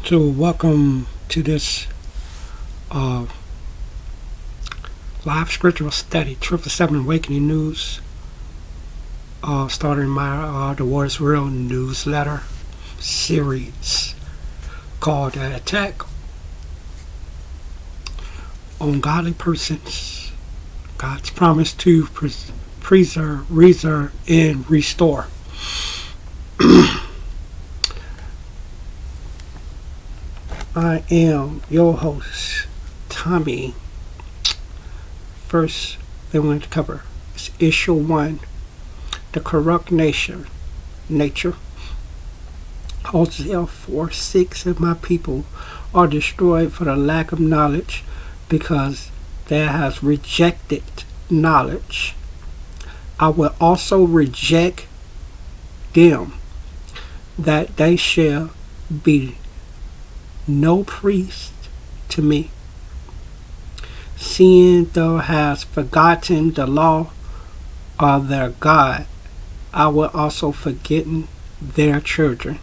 So, welcome to this uh, live scriptural study, 777 Awakening News, starting my The War is Real newsletter series called Attack on Godly Persons, God's Promise to Preserve, Reserve, and Restore. I am your host, Tommy. First, they wanted to cover is issue 1, the corrupt nature. Hosea 4:6, and my people are destroyed for the lack of knowledge, because they have rejected knowledge. I will also reject them, that they shall be no priest to me. Seeing thou hast forgotten the law of their God, I will also forget their children.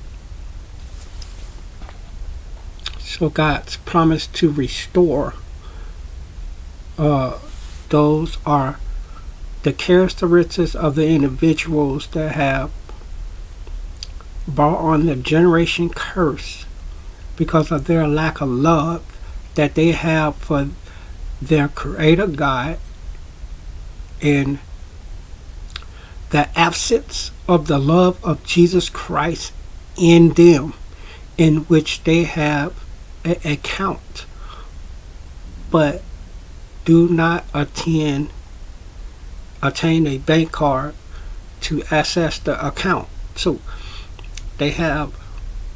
So God's promise to restore, those are the characteristics of the individuals that have brought on the generation curse because of their lack of love that they have for their Creator God, and the absence of the love of Jesus Christ in them, in which they have an account but do not attain a bank card to access the account. So they have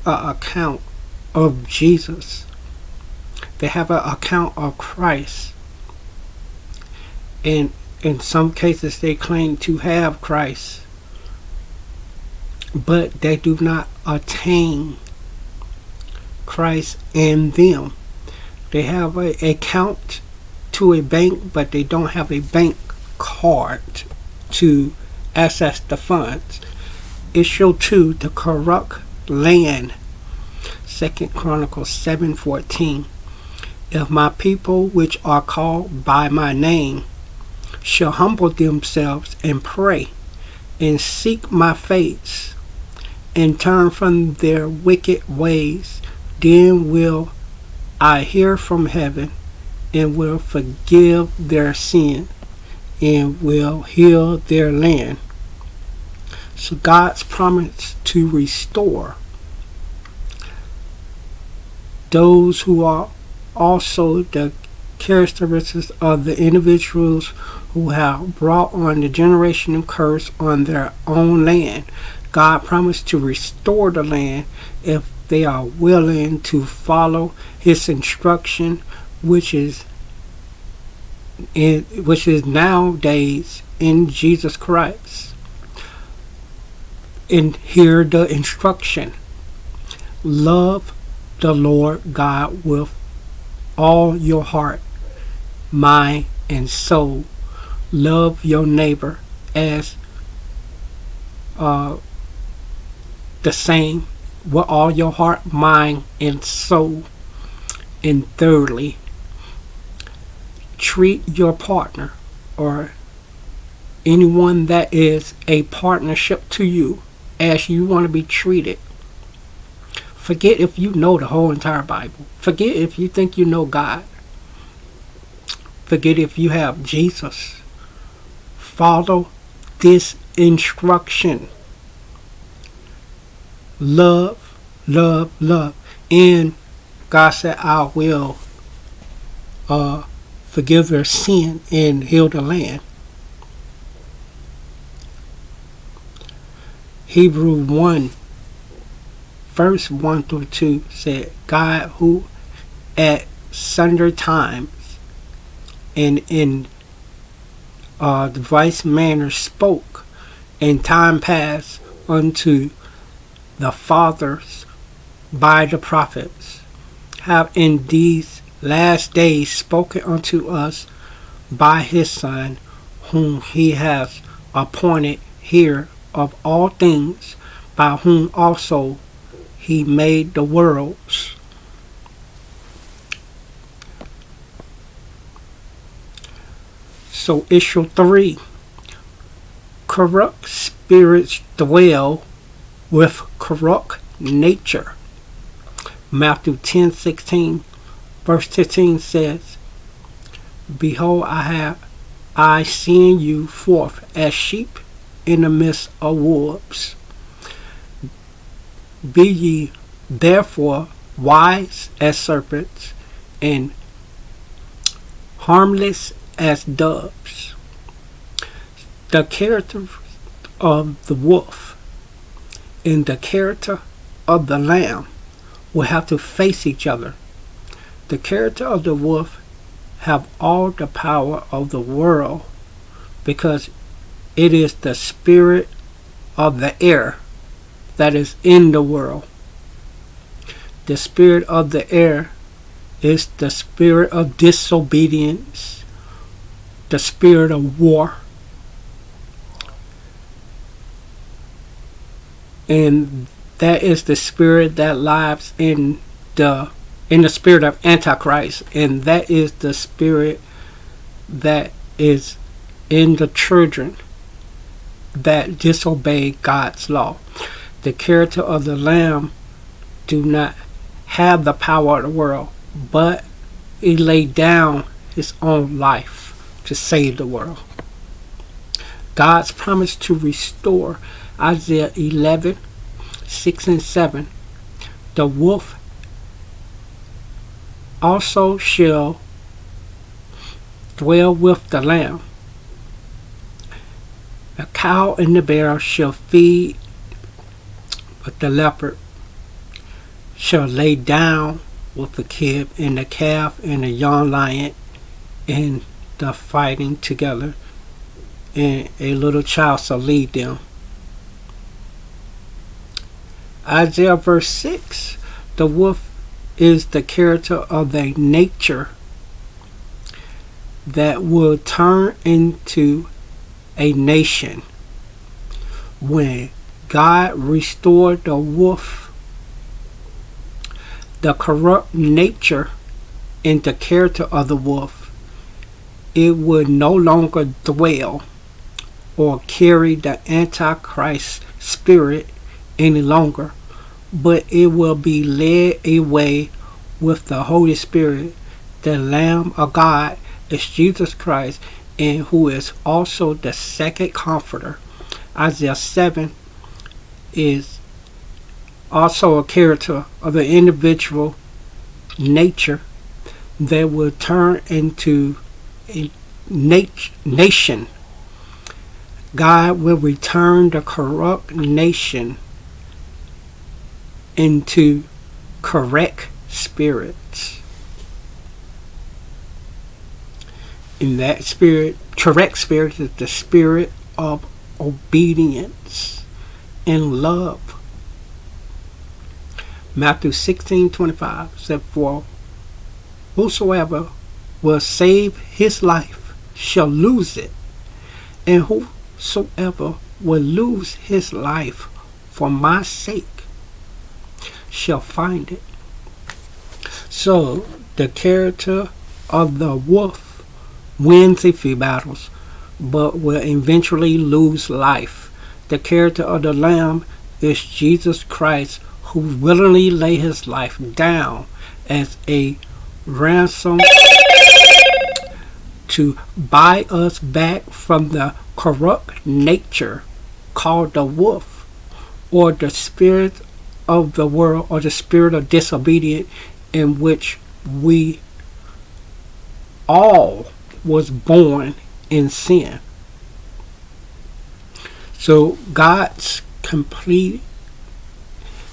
an account of Jesus. They have an account of Christ. And in some cases they claim to have Christ, but they do not attain Christ in them. They have an account to a bank, but they don't have a bank card to access the funds. Issue 2, the corrupt land. 2 Chronicles 7:14. If my people which are called by my name shall humble themselves and pray and seek my face and turn from their wicked ways, then will I hear from heaven and will forgive their sin and will heal their land. So God's promise to restore those who are also the characteristics of the individuals who have brought on the generational curse on their own land. God promised to restore the land if they are willing to follow His instruction, which is nowadays in Jesus Christ. And hear the instruction: love the Lord God with all your heart, mind, and soul. Love your neighbor as the same with all your heart, mind, and soul. And thirdly, treat your partner or anyone that is a partnership to you as you want to be treated. Forget if you know the whole entire Bible. Forget if you think you know God. Forget if you have Jesus. Follow this instruction. Love, love, love. And God said, I will forgive their sin and heal the land. Hebrew 1 verse 1 through 2 said, God, who at sundry times and in diverse manner spoke in time past unto the fathers by the prophets, have in these last days spoken unto us by His Son, whom He has appointed heir of all things, by whom also He made the worlds. So issue 3, corrupt spirits dwell with corrupt nature. Matthew 10:16, verse 15 says, Behold, I send you forth as sheep in the midst of wolves. Be ye therefore wise as serpents and harmless as doves. The character of the wolf and the character of the lamb will have to face each other. The character of the wolf have all the power of the world because it is the spirit of the air that is in the world. The spirit of the air is the spirit of disobedience, the spirit of war, and that is the spirit that lives in the spirit of Antichrist, and that is the spirit that is in the children that disobey God's law. The character of the Lamb do not have the power of the world, but he laid down his own life to save the world. God's promise to restore, Isaiah 11:6 and 7. The wolf also shall dwell with the lamb. The cow and the bear shall feed, but the leopard shall lay down with the kid, and the calf and the young lion and the fighting together, and a little child shall lead them. Isaiah verse 6, the wolf is the character of the nature that will turn into a nation. When God restored the wolf, the corrupt nature and the character of the wolf, it would no longer dwell or carry the Antichrist spirit any longer, but it will be led away with the Holy Spirit. The Lamb of God is Jesus Christ, and who is also the second comforter. Isaiah 7 is also a character of the individual nature that will turn into a nation. God will return the corrupt nation into correct spirits. In that spirit, correct spirit is the spirit of obedience and love. Matthew 16:25 said, For whosoever will save his life shall lose it, and whosoever will lose his life for my sake shall find it. So the character of the wolf wins a few battles, but will eventually lose life. The character of the Lamb is Jesus Christ, who willingly laid his life down as a ransom to buy us back from the corrupt nature called the wolf, or the spirit of the world, or the spirit of disobedience, in which we all was born in sin. So God's complete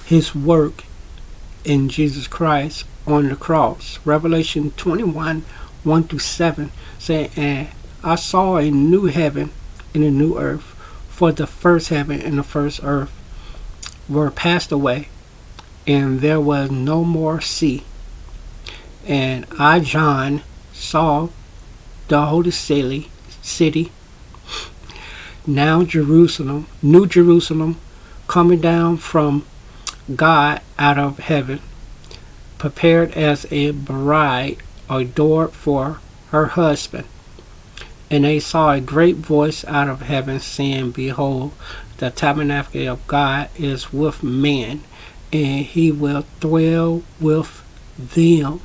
his work in Jesus Christ on the cross. Revelation 21:1-7 saying, And I saw a new heaven and a new earth, for the first heaven and the first earth were passed away, and there was no more sea. And I, John, saw the holy city, now Jerusalem, New Jerusalem, coming down from God out of heaven, prepared as a bride adored for her husband. And they saw a great voice out of heaven saying, Behold, the tabernacle of God is with men, and he will dwell with them,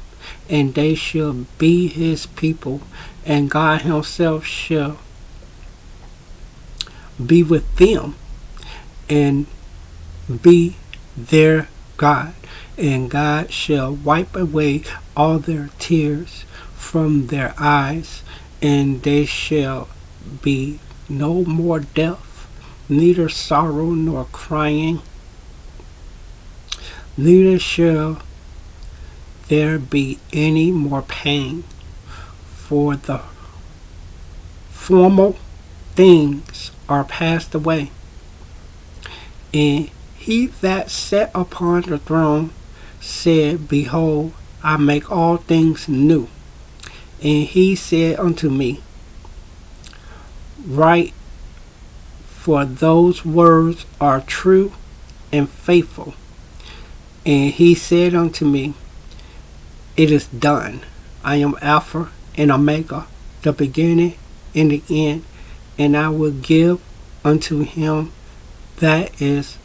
and they shall be his people, and God himself shall be with them, and be their God. And God shall wipe away all their tears from their eyes, and they shall be no more deaf, neither sorrow nor crying, neither shall there be any more pain, for the former things are passed away. And he that sat upon the throne said, Behold, I make all things new. And he said unto me, Write, for those words are true and faithful. And he said unto me, It is done. I am Alpha and Omega, the beginning and the end, and I will give unto him that is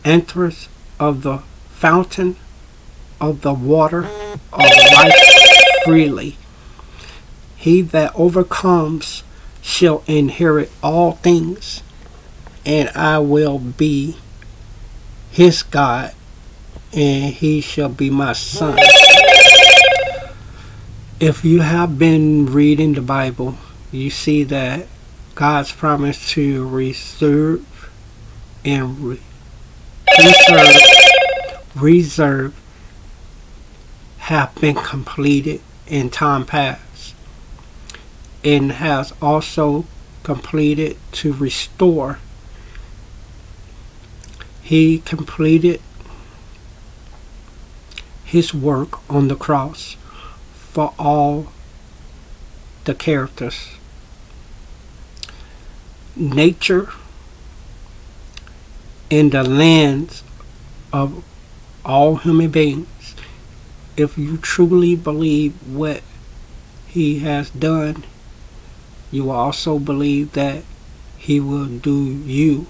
enters of the fountain of the water of life freely. He that overcomes shall inherit all things, and I will be his God, and he shall be my son. If you have been reading the Bible, you see that God's promise to reserve and reserve have been completed in time past, and has also completed to restore. He completed his work on the cross for all the characters. Nature and the lands of all human beings. If you truly believe what he has done, you will also believe that he will do you.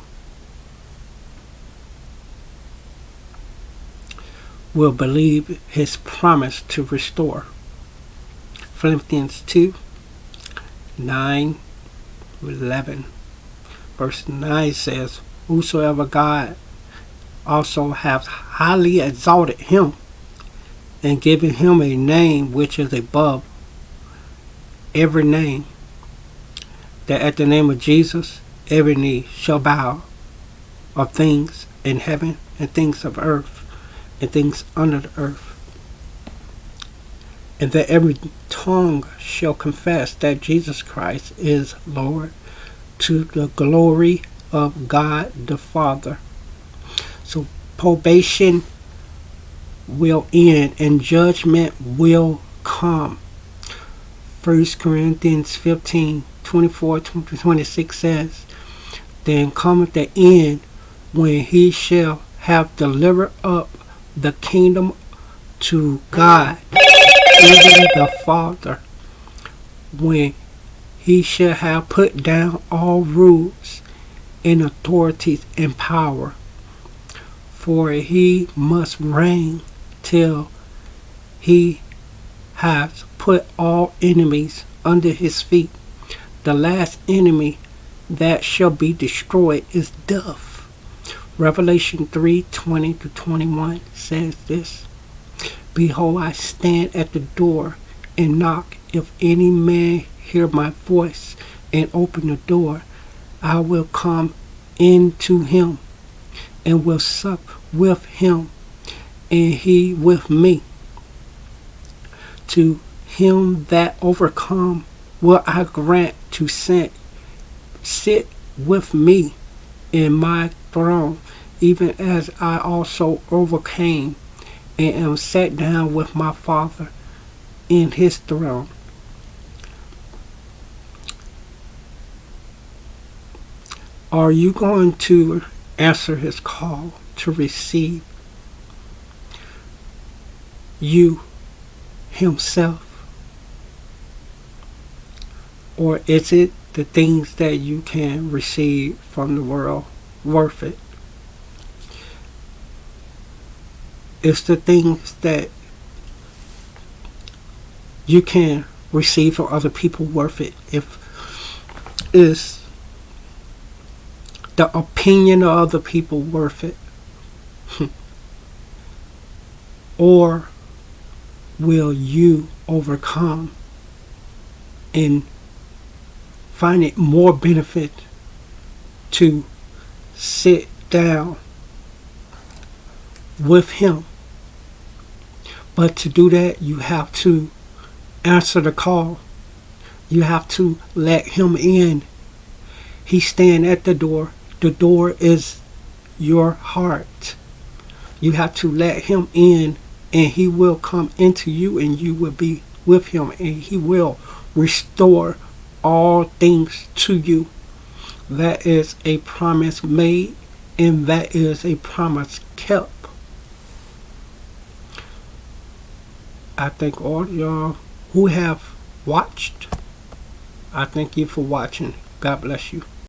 Will believe his promise to restore. Philippians 2, 9, 11. Verse 9 says, Whosoever God also hath highly exalted him, and given him a name which is above every name, that at the name of Jesus every knee shall bow, of things in heaven and things of earth and things under the earth, and that every tongue shall confess that Jesus Christ is Lord, to the glory of God the Father. So probation will end and judgment will come. 1 Corinthians 15, 24, 26 says, Then cometh the end, when he shall have delivered up the kingdom to God, even the Father, when he shall have put down all rules and authorities and power. For he must reign till he has put all enemies under his feet. The last enemy that shall be destroyed is death. Revelation 3:20-21 says this, Behold, I stand at the door and knock. If any man hear my voice and open the door, I will come into him and will sup with him, and he with me. To him that overcome will I grant to sit with me in my throne, even as I also overcame and am sat down with my Father in his throne. Are you going to answer his call to receive you himself? Or is it the things that you can receive from the world worth it? It's the things that you can receive from other people worth it? If is the opinion of other people worth it? Or will you overcome and find it more benefit to sit down with him? But to do that, you have to answer the call. You have to let him in. He's standing at the door. The door is your heart. You have to let him in, and he will come into you, and you will be with him, and he will restore all things to you. That is a promise made, and that is a promise kept. I thank all y'all who have watched. I thank you for watching. God bless you.